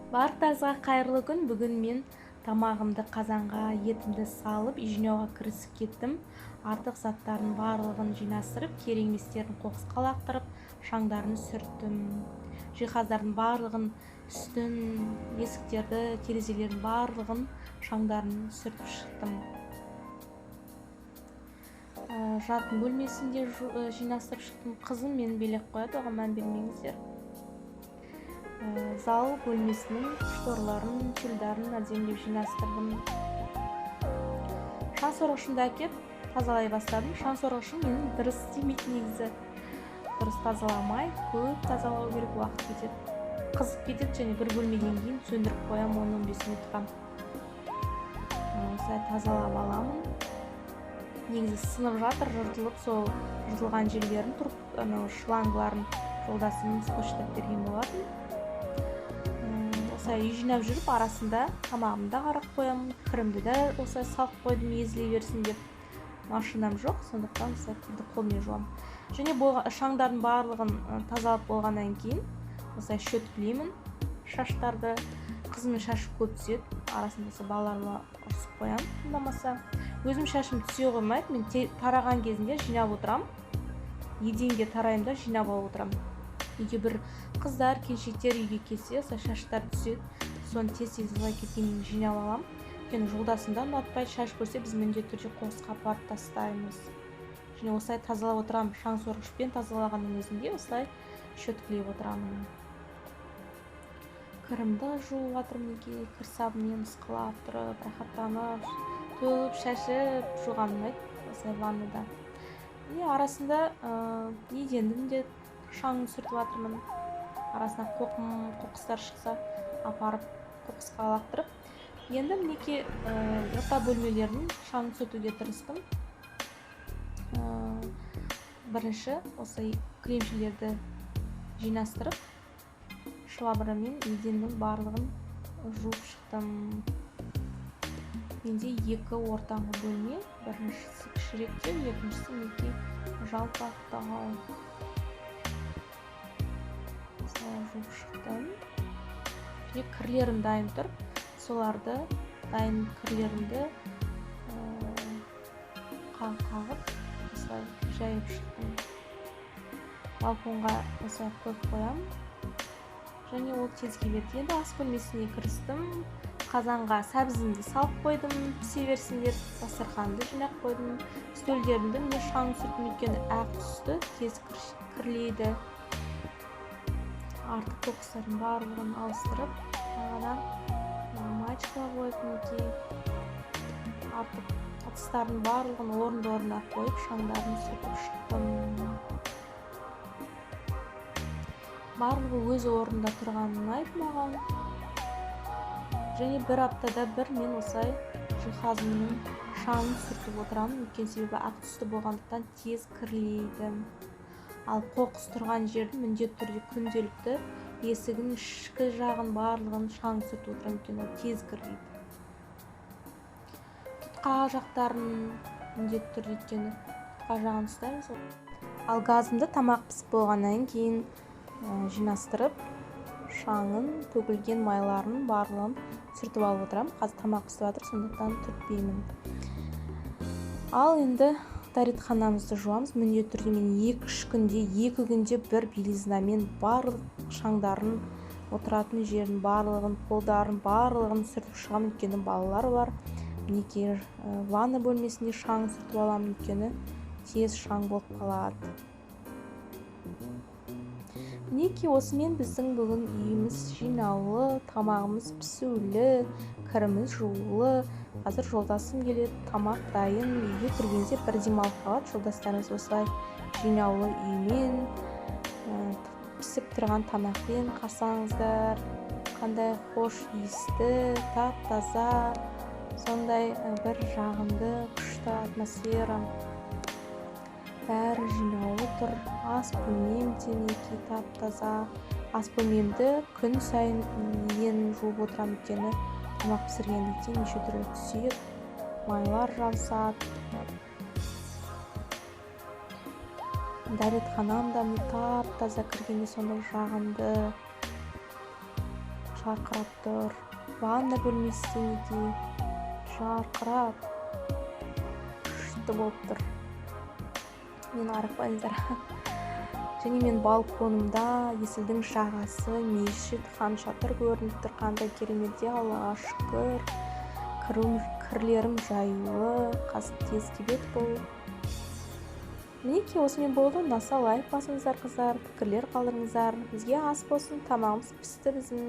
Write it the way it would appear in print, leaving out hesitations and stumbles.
Барлықтарыңызға қайырлы күн. Бүгін мен тамағымды қазанға, етімді салып, үй жинауға кірісіп кеттім. Артық заттардың барлығын жинастырып, керек еместерін қоқысқа лақтырып, шаңдарын сүрттім. Жиһаздардың барлығын, үстін, есіктерді, терезелердің барлығын шаңдарын сүртіп шықтым. Жатын бөлмесінде жинастырып шықтым. Қызым мені белек қояды, оған мән бермеңіздер. Зал бөлмесінің шторларын, тюльдарын әдемілеп жинастырдым. Шаң сорғышымды әкеп тазалай бастадым. Шаң сорғышым менің дұрыс істемейді негізі. Дұрыс тазаламай, көп тазалау керек, уақыт кетеді. Қызып кетеді, және бір бөлмеден кейін сөндіріп қоям 10-15 минутқа. Осылай тазалап аламын. Негізі сынып жатыр, жыртылып, сол жыртылған жерлерін тұрып, шлангларын жолдасым скотчтап берген болатын. Осылай үй жинап жүріп, арасында тамағымды да қарап қоямын, кірімді де осылай салып қойдым, езіле берсін деп. Машинам жоқ, сондықтан осылай кірді қолмен жуамын. Және шаңдардың барлығын тазалап болғаннан кейін осылай шөткілеймін шаштарды. Қызымның шашы көп түседі, арасында балаларыма ұрсып қоямын, тыңдамаса. Өзім шашым түсе қоймайды, мен тараған кезінде жинап отырам. Еденге тараймын да жинап алып отырам. Үйге бір қыздар, келіншектер үйге келсе, шаштар түседі. Соны тез-тез кеткеннен жинап алам. Өйткені жолдасымда ұнатпайды, шаш көрсе біз міндетті түрде қоқысқа апарып тастаймыз. Және осылай тазалап отырамын. Шаң сорғышпен тазалағанның өзінде осылай шөткілеп отырамын. Кірімді жуып жатырмын, кір сабынмен ысқылап тұрып, рахаттанып, төгіп, шашып, жуған ұнайды осылай ваннада. Арасында едендің де шаңын сүртіп жатырмын. Арасына қоқыстар шықса, апарып қоқысқа лақтырып. Енді мінекей орта бөлмелердің шаңын сүртуге тырыстым. Бірінші осылай кремшілерді жинастырып, швабрамен еденнің барлығын жуып шықтым. Менде екі ортаңғы бөлме, біріншісі кішіректеу, екіншісі мінекей жалпақтау. Жуып шықтым. Және кірлерім дайын тұр. Соларды дайын кірлерімді қағып, осылай жайып шықтым. Балконға осылай қойып қоям. Және ол тез келеді. Енді ас бөлмесіне кірістім. Қазанға сәбізімді салып қойдым, пісе берсіндер. Дастарханды жинап қойдым. Стөлдерімді міне шаң сүртім, өйткені ақ түсті, тез кірлейді. Артық қоқыстардың барлығын алыстырып, жаңадан мачка қойып, артық ыдыстардың барлығын орынды-орнына қойып, шаңдарын сүртіп шықтым. Барлығы өз орнында тұрғанын ұнайды маған. Және бір аптада бір мен осылай жиһазымның шаңын сүртіп отырамын, өйткені себебі ақ түсті болғандықтан тез кірлейді. Ал қоқыс тұрған жерді міндетті түрде күнделікті есігін ішкі жағын барлығын шаң сүртіп отырамын, өйткені ол тез кірлейді. Тұтқа жақтарын міндетті түрде, өйткені тұтқа жағын ұстаймыз. Ал газымды тамақ пісіп болғаннан кейін жинастырып, шаңын, төгілген майларын барлығын сүртіп алып отырамын. Қазір тамақ пісіп жатыр, сондықтан түртпеймін. Ал енді дәретханамызды жуамыз. Міндетті түрде мен 2 күнде бір белизнамен барлық шаңдарын, отыратын жерін барлығын, қолдарын барлығын сүртіп шығамын, өйткені балалар бар. Мінекей ванна бөлмесінде шаң сүртіп аламын, өйткені тез шаң болып қалады. Мінекей осымен біздің бүгін үйіміз жинаулы, тамағымыз пісулі, кіріміз жуылы. Қазір жолдасым келеді, тамақ дайын. Үйге кіргенде бір демалып қалады. Жолдастарымыз осылай жинаулы үймен, пісіп тұрған тамақпен қарсаңыздар. Қандай хош иісті, тап-таза, сондай бір жағымды, күшті атмосфера. Бәрі жинаулы тұр. Ас бөлмем де мінекей тап-таза. Ас бөлмемді күн сайын еденін жуып отырамын, өйткені тамақ пісіргендіктен неше түрлі түседі, майлар жабысады. Дәретханам да тап-таза, кіргенде сондай жағымды. жарқырап тұр. Ванна бөлмесі неге жарқырап күшті болып тұр. Мен арықпаңыздар. Және мен балконымда есілдің жағасы, мешіт, хан шатыр көрініп тұр. Қандай керемет, Аллаға шүкір. Кірлерім жаюлы, қазір тез кебет бұл. Мінекей осымен болды. Ұнаса лайк басыңыздар қыздар, пікірлер қалдырыңыздар. Бізге ас болсын, тамағымыз пісті біздің.